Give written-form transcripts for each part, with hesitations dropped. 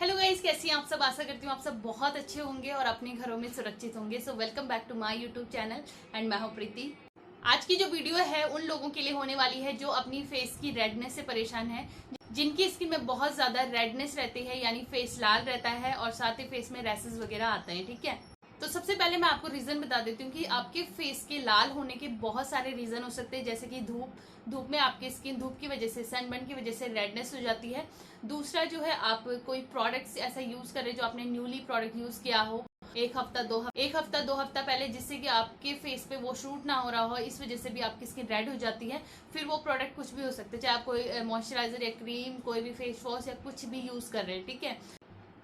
Hello guys, कैसी हैं आप सब। आशा करती हूँ आप सब बहुत अच्छे होंगे और अपने घरों में सुरक्षित होंगे। So welcome back to my YouTube channel and मैं हूँ प्रीति। आज की जो वीडियो है उन लोगों के लिए होने वाली है जो अपनी फेस की रेडनेस से परेशान है, जिनकी स्किन में बहुत ज्यादा रेडनेस रहती है, यानी फेस लाल रहता है और साथ ही फेस में रैसेस वगैरह आते हैं। ठीक है, तो सबसे पहले मैं आपको रीजन बता देती हूँ कि आपके फेस के लाल होने के बहुत सारे रीजन हो सकते हैं, जैसे कि धूप में आपकी स्किन धूप की वजह से, सनबर्न की वजह से रेडनेस हो जाती है। दूसरा जो है, आप कोई प्रोडक्ट्स ऐसा यूज करें जो आपने न्यूली प्रोडक्ट यूज किया हो एक हफ्ता दो हफ्ता पहले, जिससे कि आपके फेस पे वो शूट ना हो रहा हो, इस वजह से भी आपकी स्किन रेड हो जाती है। फिर वो प्रोडक्ट कुछ भी हो सकते हैं, चाहे आप कोई मॉइस्चराइजर या क्रीम, कोई भी फेस वॉश या कुछ भी यूज कर रहे हैं। ठीक है।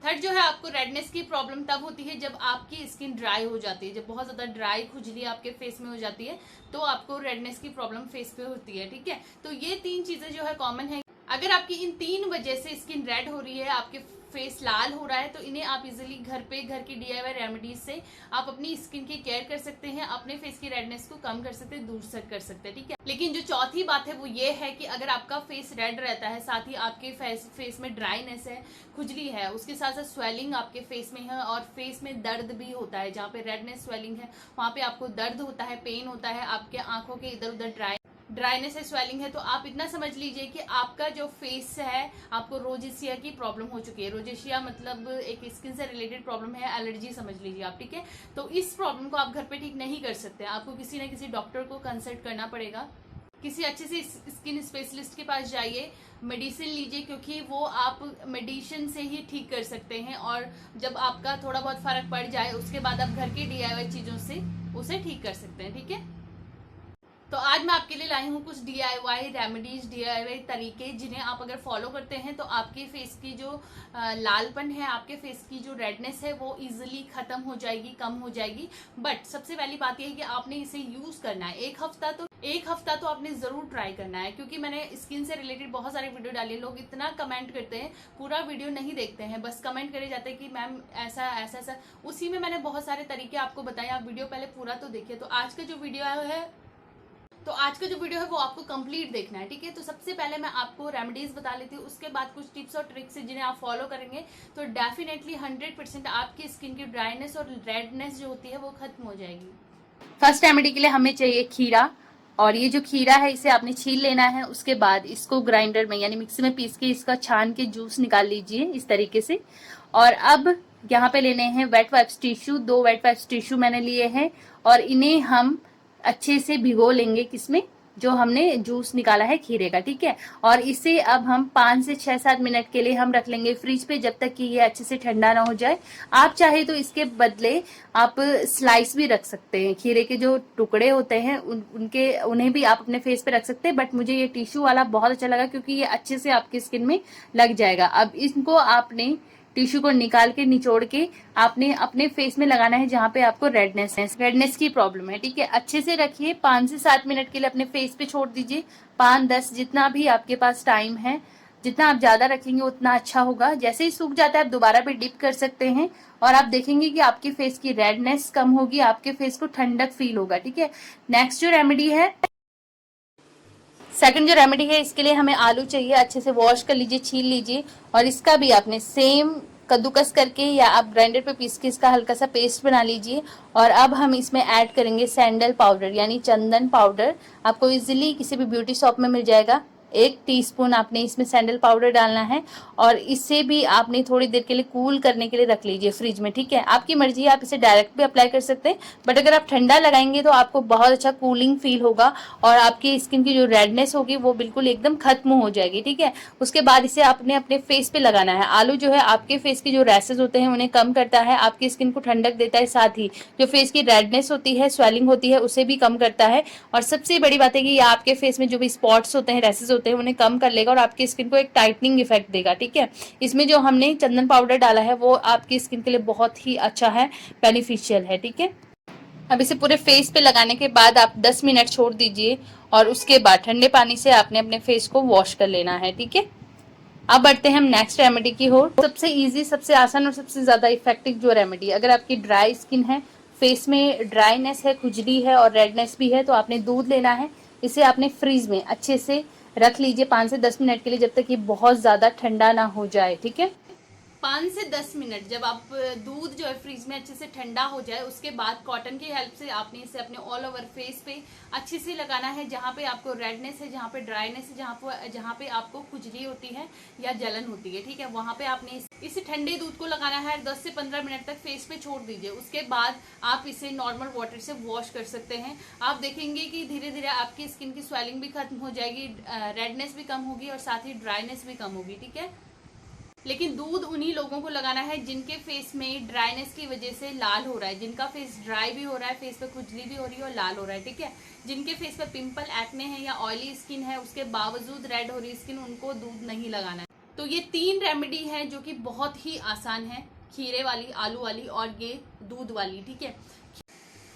थर्ड जो है, आपको रेडनेस की प्रॉब्लम तब होती है जब आपकी स्किन ड्राई हो जाती है, जब बहुत ज्यादा ड्राई खुजली आपके फेस में हो जाती है तो आपको रेडनेस की प्रॉब्लम फेस पे होती है। ठीक है, तो ये तीन चीजें जो है कॉमन है। अगर आपकी इन तीन वजह से स्किन रेड हो रही है, आपके फेस लाल हो रहा है, तो इन्हें आप इजीली घर की DIY रेमेडीज से आप अपनी स्किन की केयर कर सकते हैं, अपने फेस की रेडनेस को कम कर सकते हैं, दूर से कर सकते हैं। ठीक है, लेकिन जो चौथी बात है वो ये है कि अगर आपका फेस रेड रहता है, साथ ही आपके फेस में ड्राइनेस है, खुजली है, उसके साथ साथ स्वेलिंग आपके फेस में है और फेस में दर्द भी होता है, जहाँ पे रेडनेस स्वेलिंग है वहां पे आपको दर्द होता है, पेन होता है, आपके आंखों के इधर उधर ड्राइनेस है, स्वेलिंग है, तो आप इतना समझ लीजिए कि आपका जो फेस है, आपको रोजेशिया की प्रॉब्लम हो चुकी है। रोजेशिया मतलब एक स्किन से रिलेटेड प्रॉब्लम है, एलर्जी समझ लीजिए आप। ठीक है, तो इस प्रॉब्लम को आप घर पे ठीक नहीं कर सकते, आपको किसी न किसी डॉक्टर को कंसल्ट करना पड़ेगा, किसी अच्छे से स्किन स्पेशलिस्ट के पास जाइए, मेडिसिन लीजिए, क्योंकि वो आप मेडिसिन से ही ठीक कर सकते हैं। और जब आपका थोड़ा बहुत फर्क पड़ जाए उसके बाद आप घर की DIY चीजों से उसे ठीक कर सकते हैं। ठीक है, तो आज मैं आपके लिए लाई हूँ कुछ DIY रेमेडीज, DIY तरीके, जिन्हें आप अगर फॉलो करते हैं तो आपके फेस की जो लालपन है, आपके फेस की जो रेडनेस है वो इजीली खत्म हो जाएगी, कम हो जाएगी। बट सबसे पहली बात यह है कि आपने इसे यूज करना है। एक हफ्ता तो आपने जरूर ट्राई करना है, क्योंकि मैंने स्किन से रिलेटेड बहुत सारे वीडियो डाली है। लोग इतना कमेंट करते हैं, पूरा वीडियो नहीं देखते हैं, बस कमेंट करे जाते हैं कि मैम ऐसा ऐसा ऐसा। उसी में मैंने बहुत सारे तरीके आपको बताए, आप वीडियो पहले पूरा तो देखिए। तो आज का जो वीडियो है वो आपको कंप्लीट देखना है। ठीक है, तो सबसे पहले मैं आपको रेमेडीज बता लेती हूँ, उसके बाद कुछ टिप्स और ट्रिक्स जिन्हें आप फॉलो करेंगे तो डेफिनेटली 100% आपकी स्किन की ड्राइनेस और रेडनेस जो होती है वो खत्म हो जाएगी। फर्स्ट रेमेडी के लिए हमें चाहिए खीरा, और ये जो खीरा है इसे आपने छील लेना है। उसके बाद इसको ग्राइंडर में यानी मिक्सी में पीस के इसका छान के जूस निकाल लीजिए इस तरीके से। और अब यहाँ पे लेने हैं wet wipes tissue, 2 wet wipes tissue मैंने लिए हैं, और इन्हें हम अच्छे से भिगो लेंगे किसमें, जो हमने जूस निकाला है खीरे का। ठीक है, और इसे अब हम 5 से 6-7 मिनट के लिए हम रख लेंगे फ्रिज पे, जब तक कि ये अच्छे से ठंडा ना हो जाए। आप चाहे तो इसके बदले आप स्लाइस भी रख सकते हैं, खीरे के जो टुकड़े होते हैं उन्हें भी आप अपने फेस पे रख सकते हैं। बट मुझे ये टिश्यू वाला बहुत अच्छा लगा, क्योंकि ये अच्छे से आपकी स्किन में लग जाएगा। अब इनको आपने टिश्यू को निकाल के निचोड़ के आपने अपने फेस में लगाना है जहां पे आपको रेडनेस की प्रॉब्लम है। ठीक है, अच्छे से रखिए, 5 से 7 मिनट के लिए अपने फेस पे छोड़ दीजिए, 5-10 जितना भी आपके पास टाइम है। जितना आप ज्यादा रखेंगे उतना अच्छा होगा। जैसे ही सूख जाता है आप दोबारा भी डिप कर सकते हैं, और आप देखेंगे कि आपके फेस की रेडनेस कम होगी, आपके फेस को ठंडक फील होगा। ठीक है, नेक्स्ट जो रेमेडी है, सेकंड जो रेमेडी है, इसके लिए हमें आलू चाहिए। अच्छे से वॉश कर लीजिए, छील लीजिए, और इसका भी आपने सेम कद्दूकस करके या आप ग्राइंडर पे पीस के इसका हल्का सा पेस्ट बना लीजिए। और अब हम इसमें ऐड करेंगे सैंडल पाउडर यानी चंदन पाउडर। आपको इजीली किसी भी ब्यूटी शॉप में मिल जाएगा। 1 टीस्पून आपने इसमें सैंडल पाउडर डालना है, और इसे भी आपने थोड़ी देर के लिए कूल करने के लिए रख लीजिए फ्रिज में। ठीक है, आपकी मर्जी है, आप इसे डायरेक्ट भी अप्लाई कर सकते हैं, बट अगर आप ठंडा लगाएंगे तो आपको बहुत अच्छा कूलिंग फील होगा और आपकी स्किन की जो रेडनेस होगी वो बिल्कुल एकदम खत्म हो जाएगी। ठीक है, उसके बाद इसे आपने अपने फेस पे लगाना है। आलू जो है आपके फेस की जो रैसेस होते हैं उन्हें कम करता है, आपकी स्किन को ठंडक देता है, साथ ही जो फेस की रेडनेस होती है, स्वेलिंग होती है, उसे भी कम करता है। और सबसे बड़ी बात है कि ये आपके फेस में जो भी स्पॉट्स होते हैं, रैसेस होते हैं, उन्हें कम कर लेगा और आपकी स्किन को एक टाइटनिंग इफेक्ट देगा। ठीक है, इसमें जो हमने चंदन पाउडर डाला है वो आपकी स्किन के लिए बहुत ही अच्छा है, बेनिफिशियल है। ठीक है, अब इसे पूरे फेस पे लगाने के बाद आप 10 मिनट छोड़ दीजिए, और उसके बाद ठंडे पानी से आपने अपने फेस को वॉश कर लेना है। ठीक है, अब बढ़ते हैं हम नेक्स्ट रेमेडी की ओर। सबसे इजी, सबसे आसान और सबसे ज्यादा इफेक्टिव जो रेमेडी, अगर आपकी ड्राई स्किन है, फेस में ड्राईनेस है, खुजली है और रेडनेस भी है, तो आपने दूध लेना है। इसे आपने फ्रीज में अच्छे से रख लीजिए 5 से 10 मिनट के लिए, जब तक ये बहुत ज्यादा ठंडा ना हो जाए। ठीक है, 5 से 10 मिनट जब आप दूध जो है फ्रीज में अच्छे से ठंडा हो जाए, उसके बाद कॉटन की हेल्प से आपने इसे अपने ऑल ओवर फेस पे अच्छे से लगाना है। जहाँ पे आपको रेडनेस है, जहाँ पे ड्राईनेस है, जहाँ पे आपको खुजली होती है या जलन होती है, ठीक है, वहां पे आपने इस ठंडे दूध को लगाना है। 10 से 15 मिनट तक फेस पे छोड़ दीजिए। उसके बाद आप इसे नॉर्मल वाटर से वॉश कर सकते हैं। आप देखेंगे कि धीरे धीरे आपकी स्किन की स्वेलिंग भी खत्म हो जाएगी, रेडनेस भी कम होगी और साथ ही ड्राईनेस भी कम होगी, ठीक है। लेकिन दूध उन्हीं लोगों को लगाना है जिनके फेस में ड्राईनेस की वजह से लाल हो रहा है, जिनका फेस ड्राई भी हो रहा है, फेस पे खुजली भी हो रही है और लाल हो रहा है, ठीक है। जिनके फेस पे पिंपल, एक्ने है या ऑयली स्किन है, उसके बावजूद रेड हो रही स्किन, उनको दूध नहीं लगाना है। तो ये 3 रेमेडी है जो कि बहुत ही आसान है, खीरे वाली, आलू वाली और ये दूध वाली, ठीक है।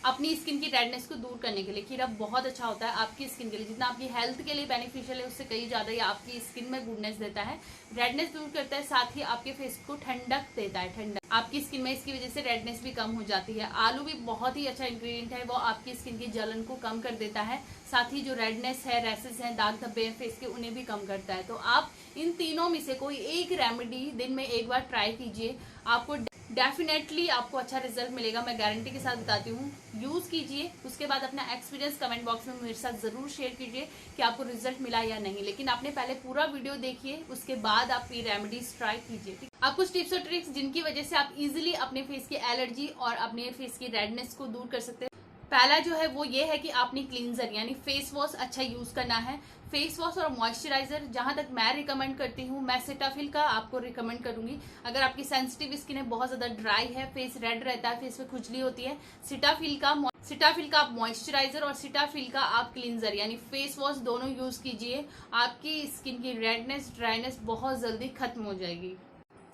अपनी स्किन की रेडनेस को दूर करने के लिए खीरा बहुत अच्छा होता है आपकी स्किन के लिए। जितना आपकी हेल्थ के लिए बेनिफिशियल है, उससे कई ज्यादा ये आपकी स्किन में गुडनेस देता है, रेडनेस दूर करता है, साथ ही आपके फेस को ठंडक देता है। ठंडक आपकी स्किन में, इसकी वजह से रेडनेस भी कम हो जाती है। आलू भी बहुत ही अच्छा इंग्रेडिएंट है, वो आपकी स्किन की जलन को कम कर देता है, साथ ही जो रेडनेस है, रैसेस हैं, दाग धब्बे हैं फेस के, उन्हें भी कम करता है। तो आप इन तीनों में से कोई एक रेमेडी दिन में एक बार ट्राई कीजिए, आपको डेफिनेटली आपको अच्छा रिजल्ट मिलेगा, मैं गारंटी के साथ बताती हूँ। यूज कीजिए, उसके बाद अपना एक्सपीरियंस कमेंट बॉक्स में मेरे साथ जरूर शेयर कीजिए कि आपको रिजल्ट मिला या नहीं। लेकिन आपने पहले पूरा वीडियो देखिए, उसके बाद आप ये रेमेडीज ट्राई कीजिए। आप कुछ टिप्स और ट्रिक्स जिनकी वजह से आप इजिली अपने फेस की एलर्जी और अपने फेस की रेडनेस को दूर कर सकते हैं। पहला जो है वो ये है कि आपने क्लींजर यानी फेस वॉश अच्छा यूज करना है। फेस वॉश और मॉइस्चराइजर जहां तक मैं रिकमेंड करती हूँ, मैं सिटाफिल का आपको रिकमेंड करूंगी। अगर आपकी सेंसिटिव स्किन है, बहुत ज्यादा ड्राई है, फेस रेड रहता है, फेस पे खुजली होती है, सिटाफिल का आप मॉइस्चराइजर और सिटाफिल का आप क्लींजर यानी फेस वॉश दोनों यूज कीजिए। आपकी स्किन की रेडनेस, ड्राइनेस बहुत जल्दी खत्म हो जाएगी।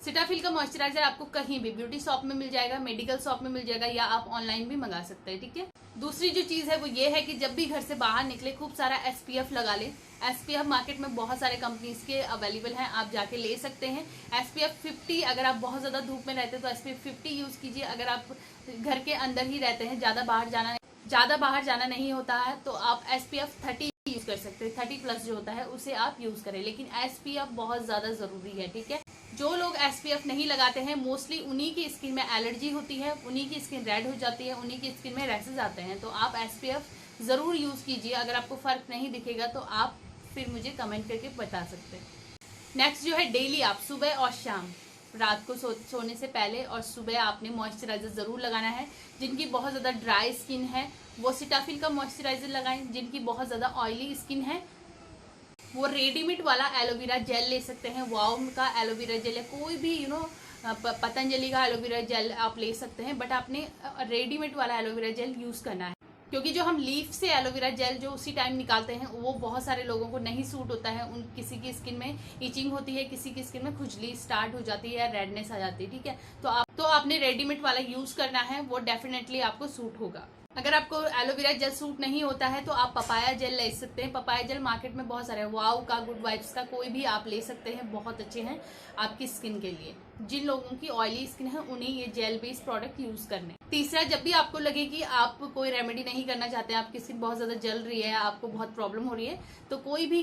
सिटाफिल का मॉइस्चराइजर आपको कहीं भी ब्यूटी शॉप में मिल जाएगा, मेडिकल शॉप में मिल जाएगा, या आप ऑनलाइन भी मंगा सकते हैं, ठीक है। दूसरी जो चीज है वो ये है कि जब भी घर से बाहर निकले खूब सारा SPF लगा ले। SPF मार्केट में बहुत सारे कंपनीज के अवेलेबल हैं, आप जाके ले सकते हैं। SPF 50, अगर आप बहुत ज्यादा धूप में रहते हैं तो SPF 50 यूज कीजिए। अगर आप घर के अंदर ही रहते हैं, ज्यादा बाहर जाना नहीं होता है, तो आप SPF 30 यूज कर सकते हैं। 30+ जो होता है उसे आप यूज करें, लेकिन SPF बहुत ज्यादा जरूरी है, ठीक है। जो लोग SPF नहीं लगाते हैं, मोस्टली उन्हीं की स्किन में एलर्जी होती है, उन्हीं की स्किन रेड हो जाती है, उन्हीं की स्किन में रैसेस आते हैं। तो आप SPF जरूर यूज कीजिए। अगर आपको फर्क नहीं दिखेगा तो आप फिर मुझे कमेंट करके बता सकते हैं। नेक्स्ट जो है, डेली आप सुबह और शाम, रात को सोने से पहले और सुबह आपने मॉइस्चराइजर जरूर लगाना है। जिनकी बहुत ज्यादा ड्राई स्किन है वो सिटाफिल का मॉइस्चराइजर लगाएं। जिनकी बहुत ज्यादा ऑयली स्किन है वो रेडीमेड वाला एलोवेरा जेल ले सकते हैं। वाओ का एलोवेरा जेल है, कोई भी पतंजलि का एलोवेरा जेल आप ले सकते हैं, बट आपने रेडीमेड वाला एलोवेरा जेल यूज करना है। क्योंकि जो हम लीफ से एलोवेरा जेल जो उसी टाइम निकालते हैं, वो बहुत सारे लोगों को नहीं सूट होता है। किसी की स्किन में इचिंग होती है, किसी की स्किन में खुजली स्टार्ट हो जाती है या रेडनेस आ जाती है, ठीक है। तो आपने रेडीमेड वाला यूज करना है, वो डेफिनेटली आपको सूट होगा। अगर आपको एलोवेरा जेल सूट नहीं होता है तो आप पपाया जेल ले सकते हैं। पपाया जेल मार्केट में बहुत सारे, वाओ का, गुड वाइब्स का, कोई भी आप ले सकते हैं, बहुत अच्छे हैं आपकी स्किन के लिए। जिन लोगों की ऑयली स्किन है उन्हें ये जेल बेस्ड प्रोडक्ट यूज करने। तीसरा, जब भी आपको लगे कि आप कोई रेमेडी नहीं करना चाहते हैं, आपकी स्किन बहुत ज्यादा जल रही है, आपको बहुत प्रॉब्लम हो रही है, तो कोई भी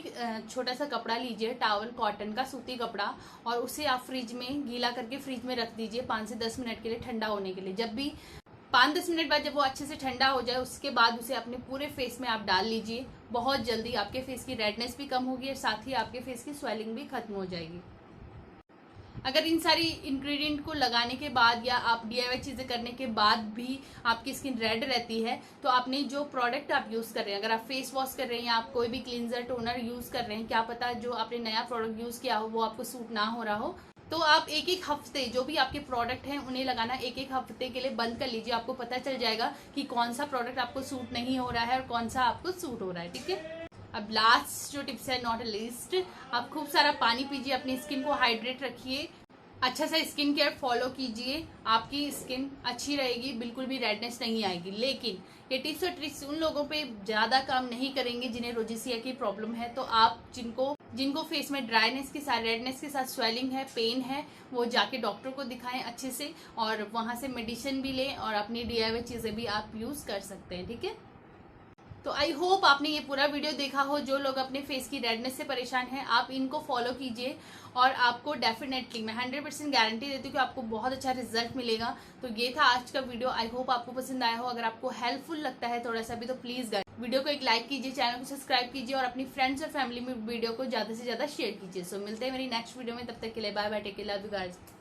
छोटा सा कपड़ा लीजिए, टॉवल, कॉटन का, सूती कपड़ा, और उसे आप फ्रिज में गीला करके फ्रिज में रख दीजिए 5 से 10 मिनट के लिए, ठंडा होने के लिए। जब भी 5-10 मिनट बाद जब वो अच्छे से ठंडा हो जाए, उसके बाद उसे अपने पूरे फेस में आप डाल लीजिए। बहुत जल्दी आपके फेस की रेडनेस भी कम होगी और साथ ही आपके फेस की स्वेलिंग भी खत्म हो जाएगी। अगर इन सारी इंग्रेडिएंट को लगाने के बाद या आप DIY चीजें करने के बाद भी आपकी स्किन रेड रहती है, तो आपने जो प्रोडक्ट आप यूज कर रहे हैं, अगर आप फेस वॉश कर रहे हैं या आप कोई भी क्लींजर, टोनर यूज कर रहे हैं, क्या पता जो आपने नया प्रोडक्ट यूज किया हो वो आपको सूट ना हो रहा हो, तो आप एक हफ्ते जो भी आपके प्रोडक्ट हैं उन्हें लगाना एक हफ्ते के लिए बंद कर लीजिए। आपको पता चल जाएगा कि कौन सा प्रोडक्ट आपको सूट नहीं हो रहा है और कौन सा आपको सूट हो रहा है, ठीक है। अब लास्ट जो टिप्स है, नॉट लीस्ट, आप खूब सारा पानी पीजिए, अपनी स्किन को हाइड्रेट रखिए, अच्छा सा स्किन केयर फॉलो कीजिए, आपकी स्किन अच्छी रहेगी, बिल्कुल भी रेडनेस नहीं आएगी। लेकिन ये टिप्स और ट्रिक्स उन लोगों पे ज्यादा काम नहीं करेंगे जिन्हें रोजेसिया की प्रॉब्लम है। तो आप जिनको फेस में ड्राइनेस के साथ, रेडनेस के साथ स्वेलिंग है, पेन है, वो जाके डॉक्टर को दिखाएं अच्छे से, और वहां से मेडिसिन भी लें और अपनी DIY चीजें भी आप यूज कर सकते हैं, ठीक है। तो आई होप आपने ये पूरा वीडियो देखा हो। जो लोग अपने फेस की रेडनेस से परेशान हैं, आप इनको फॉलो कीजिए और आपको डेफिनेटली मैं 100% गारंटी देती हूँ कि आपको बहुत अच्छा रिजल्ट मिलेगा। तो ये था आज का वीडियो। आई होप आपको पसंद आया हो। अगर आपको हेल्पफुल लगता है थोड़ा सा भी, तो प्लीज गाइस वीडियो को एक लाइक कीजिए, चैनल को सब्सक्राइब कीजिए और अपनी फ्रेंड्स और फैमिली में वीडियो को ज्यादा से ज्यादा शेयर कीजिए। सो मिलते हैं मेरी नेक्स्ट वीडियो में, तब तक के लिए bye bye, take care, love you guys.